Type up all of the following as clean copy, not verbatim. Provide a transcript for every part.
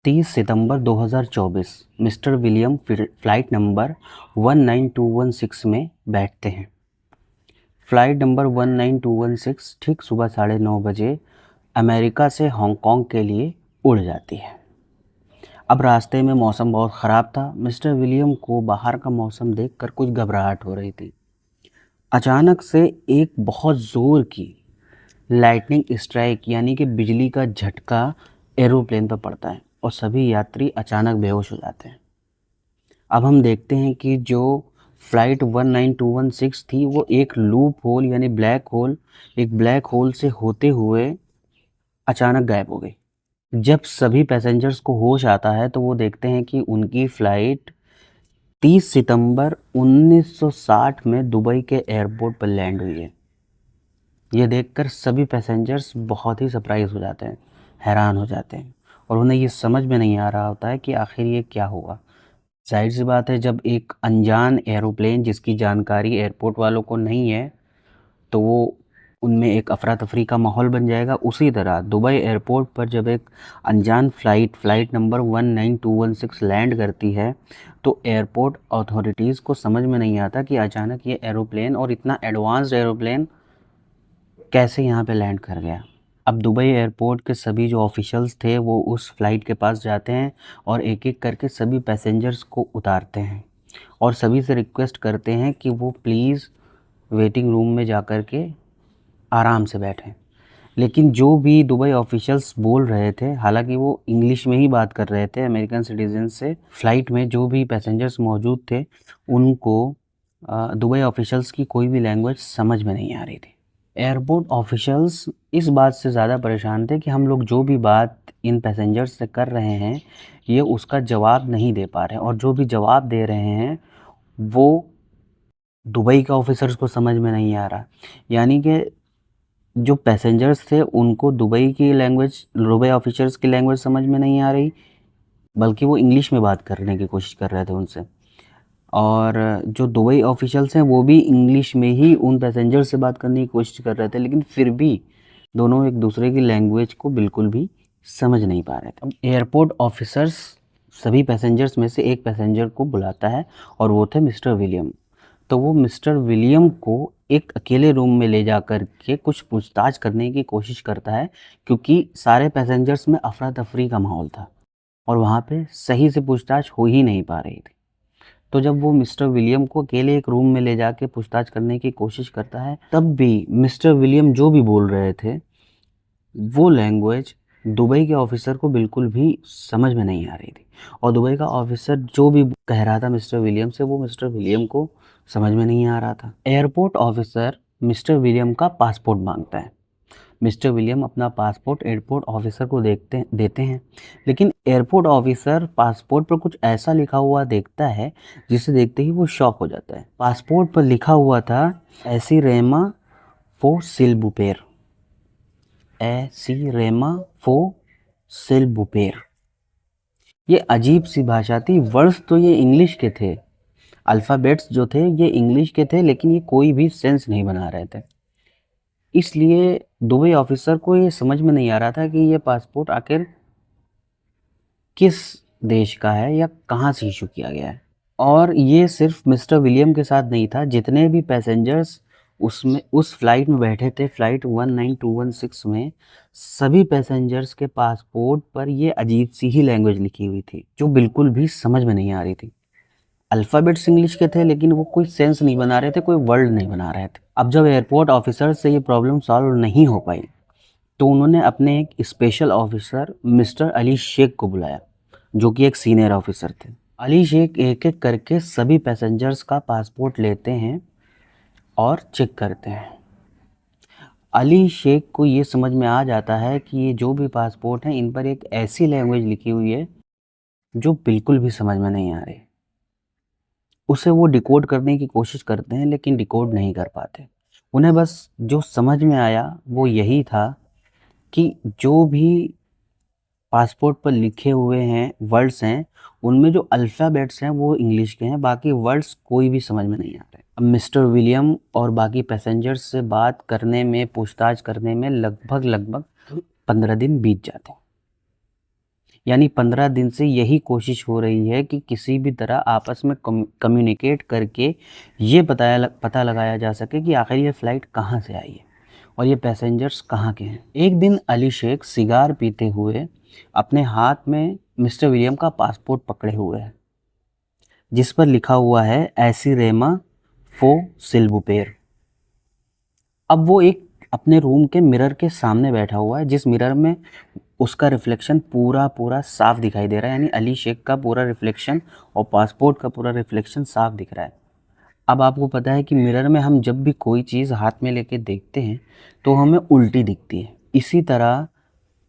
30 सितंबर 2024 mister William flight number 19216 में बैठते हैं। फ्लाइट नंबर 19216 ठीक सुबह 9:30 बजे अमेरिका से हांगकांग के लिए उड़ जाती है। अब रास्ते में मौसम बहुत ख़राब था। मिस्टर विलियम को बाहर का मौसम देखकर कुछ घबराहट हो रही थी। अचानक से एक बहुत ज़ोर की लाइटनिंग स्ट्राइक यानी कि बिजली का झटका एरोप्लेन पर पड़ता है और सभी यात्री अचानक बेहोश हो जाते हैं। अब हम देखते हैं कि जो फ़्लाइट 19216 थी वो एक लूप होल यानी एक ब्लैक होल से होते हुए अचानक गायब हो गई। जब सभी पैसेंजर्स को होश आता है तो वो देखते हैं कि उनकी फ़्लाइट 30 सितंबर 1960 में दुबई के एयरपोर्ट पर लैंड हुई है। ये देखकर सभी पैसेंजर्स बहुत ही सरप्राइज़ हो जाते हैं, हैरान हो जाते हैं और उन्हें ये समझ में नहीं आ रहा होता है कि आखिर ये क्या हुआ। ज़ाहिर सी बात है, जब एक अनजान एरोप्लेन जिसकी जानकारी एयरपोर्ट वालों को नहीं है तो वो उनमें एक अफरा-तफरी का माहौल बन जाएगा। उसी तरह दुबई एयरपोर्ट पर जब एक अनजान फ़्लाइट नंबर 19216 लैंड करती है तो एयरपोर्ट अथॉरिटीज़ को समझ में नहीं आता कि अचानक ये एरोप्लेन और इतना एडवांस्ड एरोप्लेन कैसे यहाँ पे लैंड कर गया। अब दुबई एयरपोर्ट के सभी जो ऑफिशियल्स थे वो उस फ्लाइट के पास जाते हैं और एक-एक करके सभी पैसेंजर्स को उतारते हैं और सभी से रिक्वेस्ट करते हैं कि वो प्लीज़ वेटिंग रूम में जा कर के आराम से बैठें। लेकिन जो भी दुबई ऑफिशियल्स बोल रहे थे, हालांकि वो इंग्लिश में ही बात कर रहे थे अमेरिकन सिटीजन से, फ़्लाइट में जो भी पैसेंजर्स मौजूद थे उनको दुबई ऑफिशियल्स की कोई भी लैंग्वेज समझ में नहीं आ रही थी। एयरपोर्ट ऑफिशियल्स इस बात से ज़्यादा परेशान थे कि हम लोग जो भी बात इन पैसेंजर्स से कर रहे हैं ये उसका जवाब नहीं दे पा रहे हैं और जो भी जवाब दे रहे हैं वो दुबई के ऑफिसर्स को समझ में नहीं आ रहा। यानी कि जो पैसेंजर्स थे उनको दुबई ऑफिसर्स की लैंग्वेज समझ में नहीं आ रही, बल्कि वो इंग्लिश में बात करने की कोशिश कर रहे थे उनसे। और जो दुबई ऑफिशियल्स हैं वो भी इंग्लिश में ही उन पैसेंजर से बात करने की कोशिश कर रहे थे, लेकिन फिर भी दोनों एक दूसरे की लैंग्वेज को बिल्कुल भी समझ नहीं पा रहे थे। अब एयरपोर्ट ऑफिसर्स सभी पैसेंजर्स में से एक पैसेंजर को बुलाता है और वो थे मिस्टर विलियम। तो वो मिस्टर विलियम को एक अकेले रूम में ले जा कर के कुछ पूछताछ करने की कोशिश करता है, क्योंकि सारे पैसेंजर्स में अफरा तफरी का माहौल था और वहाँ पे सही से पूछताछ हो ही नहीं पा रही थी। तो जब वो मिस्टर विलियम को अकेले एक रूम में ले जाके पूछताछ करने की कोशिश करता है, तब भी मिस्टर विलियम जो भी बोल रहे थे वो लैंग्वेज दुबई के ऑफिसर को बिल्कुल भी समझ में नहीं आ रही थी और दुबई का ऑफिसर जो भी कह रहा था मिस्टर विलियम से वो मिस्टर विलियम को समझ में नहीं आ रहा था। एयरपोर्ट ऑफिसर मिस्टर विलियम का पासपोर्ट मांगता है। मिस्टर विलियम अपना पासपोर्ट एयरपोर्ट ऑफिसर को देते हैं, लेकिन एयरपोर्ट ऑफिसर पासपोर्ट पर कुछ ऐसा लिखा हुआ देखता है जिसे देखते ही वो शॉक हो जाता है। पासपोर्ट पर लिखा हुआ था ऐसी रेमा फो सिलबुपेर, ऐसी रेमा फो सिलबुपेर। ये अजीब सी भाषा थी। वर्ड्स तो ये इंग्लिश के थे, अल्फ़ाबेट्स जो थे ये इंग्लिश के थे, लेकिन ये कोई भी सेंस नहीं बना रहे थे। इसलिए दुबई ऑफिसर को ये समझ में नहीं आ रहा था कि ये पासपोर्ट आखिर किस देश का है या कहाँ से इशू किया गया है। और ये सिर्फ मिस्टर विलियम के साथ नहीं था, जितने भी पैसेंजर्स उसमें उस फ्लाइट में बैठे थे फ्लाइट 19216 में, सभी पैसेंजर्स के पासपोर्ट पर ये अजीब सी ही लैंग्वेज लिखी हुई थी जो बिल्कुल भी समझ में नहीं आ रही थी। अल्फ़ाबेट्स इंग्लिश के थे लेकिन वो कोई सेंस नहीं बना रहे थे, कोई वर्ड नहीं बना रहे थे। अब जब एयरपोर्ट ऑफिसर से ये प्रॉब्लम सॉल्व नहीं हो पाई तो उन्होंने अपने एक special officer mister Ali Sheikh को बुलाया, जो कि एक सीनियर ऑफिसर थे। अली शेख एक एक करके सभी पैसेंजर्स का पासपोर्ट लेते हैं और चेक करते हैं। अली शेख को ये समझ में आ जाता है कि ये जो भी पासपोर्ट हैं इन पर एक ऐसी लैंग्वेज लिखी हुई है जो बिल्कुल भी समझ में नहीं आ रही। उसे वो डिकोड करने की कोशिश करते हैं लेकिन डिकोड नहीं कर पाते। उन्हें बस जो समझ में आया वो यही था कि जो भी पासपोर्ट पर लिखे हुए हैं वर्ड्स हैं उनमें जो अल्फ़ाबेट्स हैं वो इंग्लिश के हैं, बाकी वर्ड्स कोई भी समझ में नहीं आ रहे। अब मिस्टर विलियम और बाकी पैसेंजर्स से बात करने में, पूछताछ करने में लगभग 15 दिन बीत जाते हैं। यानी 15 दिन से यही कोशिश हो रही है कि किसी भी तरह आपस में कम्युनिकेट करके ये पता लगाया जा सके कि आखिर ये फ़्लाइट कहाँ से आई है और ये पैसेंजर्स कहाँ के हैं। एक दिन अली शेख सिगार पीते हुए अपने हाथ में मिस्टर विलियम का पासपोर्ट पकड़े हुए है, जिस पर लिखा हुआ है ऐसी रेमा फो सिल्बुपेर। अब वो एक अपने रूम के मिरर के सामने बैठा हुआ है, जिस मिरर में उसका रिफ्लेक्शन पूरा साफ दिखाई दे रहा है, यानी अली शेख का पूरा रिफ्लेक्शन और पासपोर्ट का पूरा रिफ्लेक्शन साफ दिख रहा है। अब आपको पता है कि मिरर में हम जब भी कोई चीज़ हाथ में लेके देखते हैं तो हमें उल्टी दिखती है। इसी तरह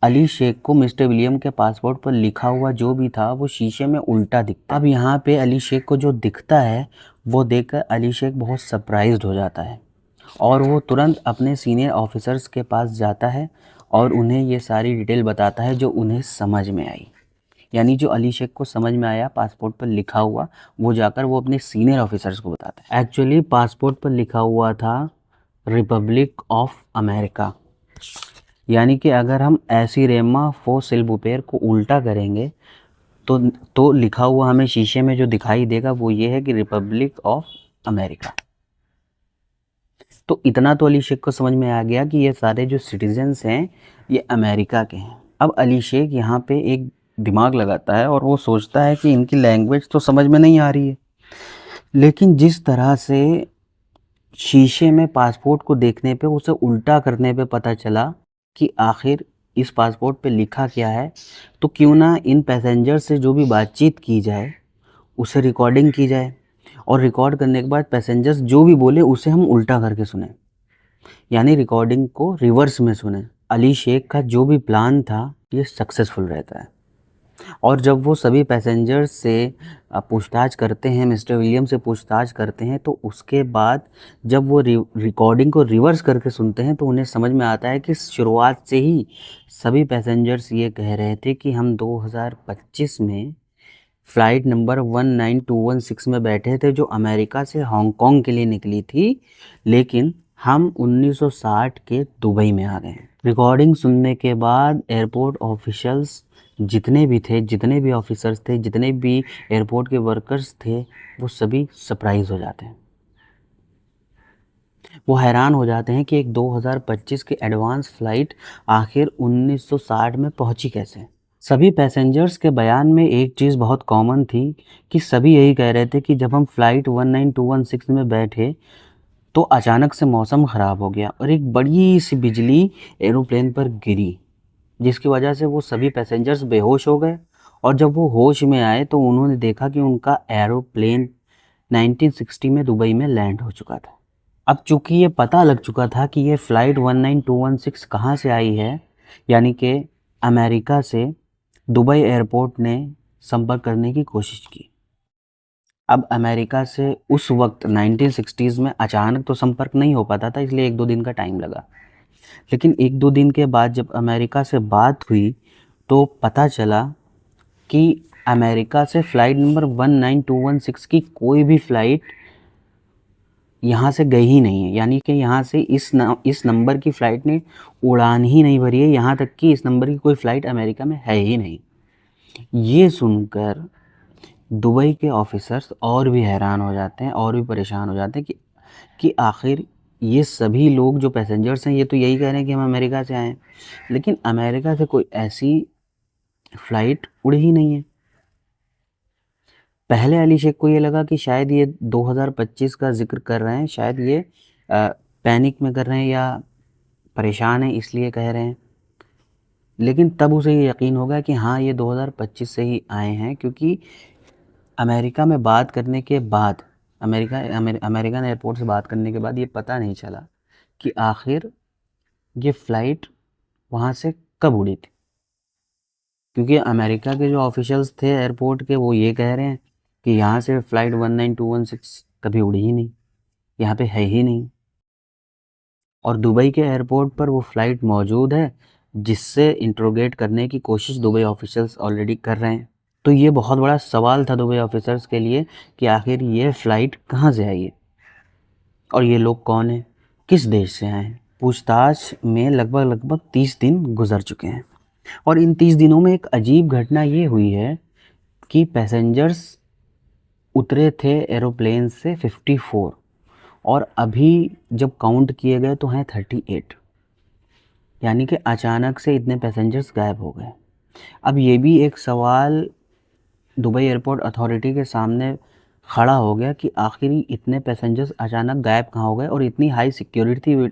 अली शेख को मिस्टर विलियम के पासपोर्ट पर लिखा हुआ जो भी था वो शीशे में उल्टा दिखता। अब यहाँ पे अली शेख को जो दिखता है वो देखकर अली शेख बहुत सरप्राइज्ड हो जाता है और वो तुरंत अपने सीनियर ऑफिसर्स के पास जाता है और उन्हें ये सारी डिटेल बताता है जो उन्हें समझ में आई। यानी जो अली शेख को समझ में आया पासपोर्ट पर लिखा हुआ, वो जाकर वो अपने सीनियर ऑफिसर्स को बताता है। एक्चुअली पासपोर्ट पर लिखा हुआ था रिपब्लिक ऑफ अमेरिका, यानी कि अगर हम ऐसी रेमा फो सिल्बुपेर को उल्टा करेंगे तो लिखा हुआ हमें शीशे में जो दिखाई देगा वो ये है कि रिपब्लिक ऑफ अमेरिका। तो इतना तो अली शेख को समझ में आ गया कि ये सारे जो सिटीजन्स हैं ये अमेरिका के हैं। अब अली शेख यहाँ पे एक दिमाग लगाता है और वो सोचता है कि इनकी लैंग्वेज तो समझ में नहीं आ रही है, लेकिन जिस तरह से शीशे में पासपोर्ट को देखने पे उसे उल्टा करने पे पता चला कि आखिर इस पासपोर्ट पे लिखा क्या है, तो क्यों ना इन पैसेंजर से जो भी बातचीत की जाए उसे रिकॉर्डिंग की जाए और रिकॉर्ड करने के बाद पैसेंजर्स जो भी बोले उसे हम उल्टा करके सुने, यानी रिकॉर्डिंग को रिवर्स में सुने। अली शेख का जो भी प्लान था ये सक्सेसफुल रहता है और जब वो सभी पैसेंजर्स से पूछताछ करते हैं, मिस्टर विलियम से पूछताछ करते हैं, तो उसके बाद जब वो रिकॉर्डिंग को रिवर्स करके सुनते हैं तो उन्हें समझ में आता है कि शुरुआत से ही सभी पैसेंजर्स ये कह रहे थे कि हम 2025 में फ़्लाइट नंबर 19216 में बैठे थे जो अमेरिका से हांगकांग के लिए निकली थी, लेकिन हम 1960 के दुबई में आ गए। रिकॉर्डिंग सुनने के बाद एयरपोर्ट ऑफिशियल्स जितने भी ऑफिसर्स थे, जितने भी एयरपोर्ट के वर्कर्स थे, वो सभी सरप्राइज़ हो जाते हैं। वो हैरान हो जाते हैं कि एक 2025 की एडवांस फ़्लाइट आखिर 1960 में पहुंची कैसे। सभी पैसेंजर्स के बयान में एक चीज़ बहुत कॉमन थी कि सभी यही कह रहे थे कि जब हम फ़्लाइट 19216 में बैठे तो अचानक से मौसम ख़राब हो गया और एक बड़ी सी बिजली एरोप्लेन पर गिरी, जिसकी वजह से वो सभी पैसेंजर्स बेहोश हो गए और जब वो होश में आए तो उन्होंने देखा कि उनका एरोप्लेन 1960 में दुबई में लैंड हो चुका था। अब चूँकि ये पता लग चुका था कि ये फ़्लाइट 19216 कहाँ से आई है, यानी कि अमेरिका से, दुबई एयरपोर्ट ने संपर्क करने की कोशिश की। अब अमेरिका से उस वक्त 1960s में अचानक तो संपर्क नहीं हो पाता था, इसलिए 1-2 दिन का टाइम लगा। लेकिन 1-2 दिन के बाद जब अमेरिका से बात हुई तो पता चला कि अमेरिका से फ़्लाइट नंबर 19216 की कोई भी फ़्लाइट यहाँ से गई ही नहीं है, यानी कि यहाँ से इस नंबर की फ़्लाइट ने उड़ान ही नहीं भरी है, यहाँ तक कि इस नंबर की कोई फ़्लाइट अमेरिका में है ही नहीं। ये सुनकर दुबई के ऑफिसर्स और भी हैरान हो जाते हैं और भी परेशान हो जाते हैं कि आखिर ये सभी लोग जो पैसेंजर्स हैं ये तो यही कह रहे हैं कि हम अमेरिका से आए हैं, लेकिन अमेरिका से कोई ऐसी फ़्लाइट उड़ी ही नहीं है। पहले अली शेख को ये लगा कि शायद ये 2025 का ज़िक्र कर रहे हैं, शायद ये पैनिक में कर रहे हैं या परेशान हैं इसलिए कह रहे हैं, लेकिन तब उसे ये यकीन हो गया कि हाँ ये 2025 से ही आए हैं, क्योंकि अमेरिका में बात करने के बाद अमेरिकन एयरपोर्ट से बात करने के बाद ये पता नहीं चला कि आखिर ये फ़्लाइट वहाँ से कब उड़ी थी, क्योंकि अमेरिका के जो ऑफिशियल्स थे एयरपोर्ट के वो ये कह रहे हैं कि यहाँ से फ़्लाइट 19216 कभी उड़ी ही नहीं, यहाँ पे है ही नहीं, और दुबई के एयरपोर्ट पर वो फ़्लाइट मौजूद है जिससे इंट्रोगेट करने की कोशिश दुबई ऑफिशियल्स ऑलरेडी कर रहे हैं। तो ये बहुत बड़ा सवाल था दुबई ऑफिसर्स के लिए कि आखिर ये फ़्लाइट कहाँ से आई है और ये लोग कौन हैं, किस देश से आए हैं। पूछताछ में लगभग 30 दिन गुजर चुके हैं और इन 30 दिनों में एक अजीब घटना ये हुई है कि पैसेंजर्स उतरे थे एरोप्लेन से 54 और अभी जब काउंट किए गए तो हैं 38। यानी कि अचानक से इतने पैसेंजर्स गायब हो गए। अब ये भी एक सवाल दुबई एयरपोर्ट अथॉरिटी के सामने खड़ा हो गया कि आखिर इतने पैसेंजर्स अचानक गायब कहाँ हो गए, और इतनी हाई सिक्योरिटी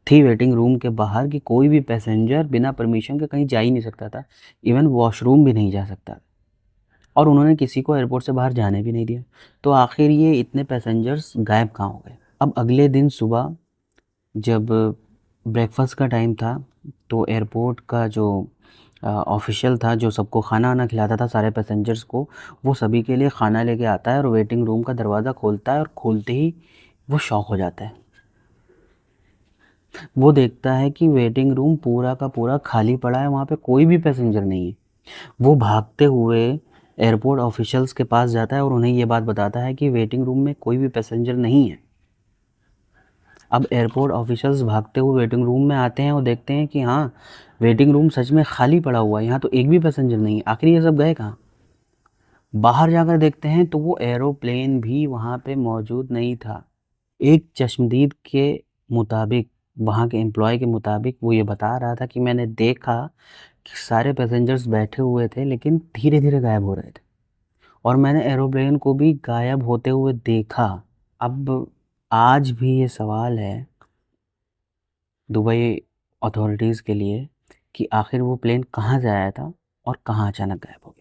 थी वेटिंग रूम के बाहर कि कोई भी पैसेंजर बिना परमिशन के कहीं जा ही नहीं सकता था, इवन वॉशरूम भी नहीं जा सकता, और उन्होंने किसी को एयरपोर्ट से बाहर जाने भी नहीं दिया। तो आखिर ये इतने पैसेंजर्स गायब कहाँ हो गए। अब अगले दिन सुबह जब ब्रेकफास्ट का टाइम था तो एयरपोर्ट का जो ऑफिशियल था जो सबको खाना वाना खिलाता था सारे पैसेंजर्स को, वो सभी के लिए खाना लेके आता है और वेटिंग रूम का दरवाज़ा खोलता है, और खोलते ही वो शॉक हो जाता है। वो देखता है कि वेटिंग रूम पूरा का पूरा खाली पड़ा है, वहाँ पे कोई भी पैसेंजर नहीं है। वो भागते हुए एयरपोर्ट ऑफिशियल्स के पास जाता है और उन्हें ये बात बताता है कि वेटिंग रूम में कोई भी पैसेंजर नहीं है। अब एयरपोर्ट ऑफिशियल्स भागते हुए वेटिंग रूम में आते हैं और देखते हैं कि हाँ, वेटिंग रूम सच में खाली पड़ा हुआ है, यहाँ तो एक भी पैसेंजर नहीं है। आखिर ये सब गए कहाँ? बाहर जाकर देखते हैं तो वो एरोप्लेन भी वहाँ पे मौजूद नहीं था। एक चश्मदीद के मुताबिक, वहाँ के एम्प्लॉय के मुताबिक, वो ये बता रहा था कि मैंने देखा कि सारे पैसेंजर्स बैठे हुए थे लेकिन धीरे-धीरे गायब हो रहे थे, और मैंने एरोप्लेन को भी गायब होते हुए देखा। अब आज भी ये सवाल है दुबई अथॉरिटीज़ के लिए कि आखिर वो प्लेन कहाँ से आया था और कहाँ अचानक गायब हो गया।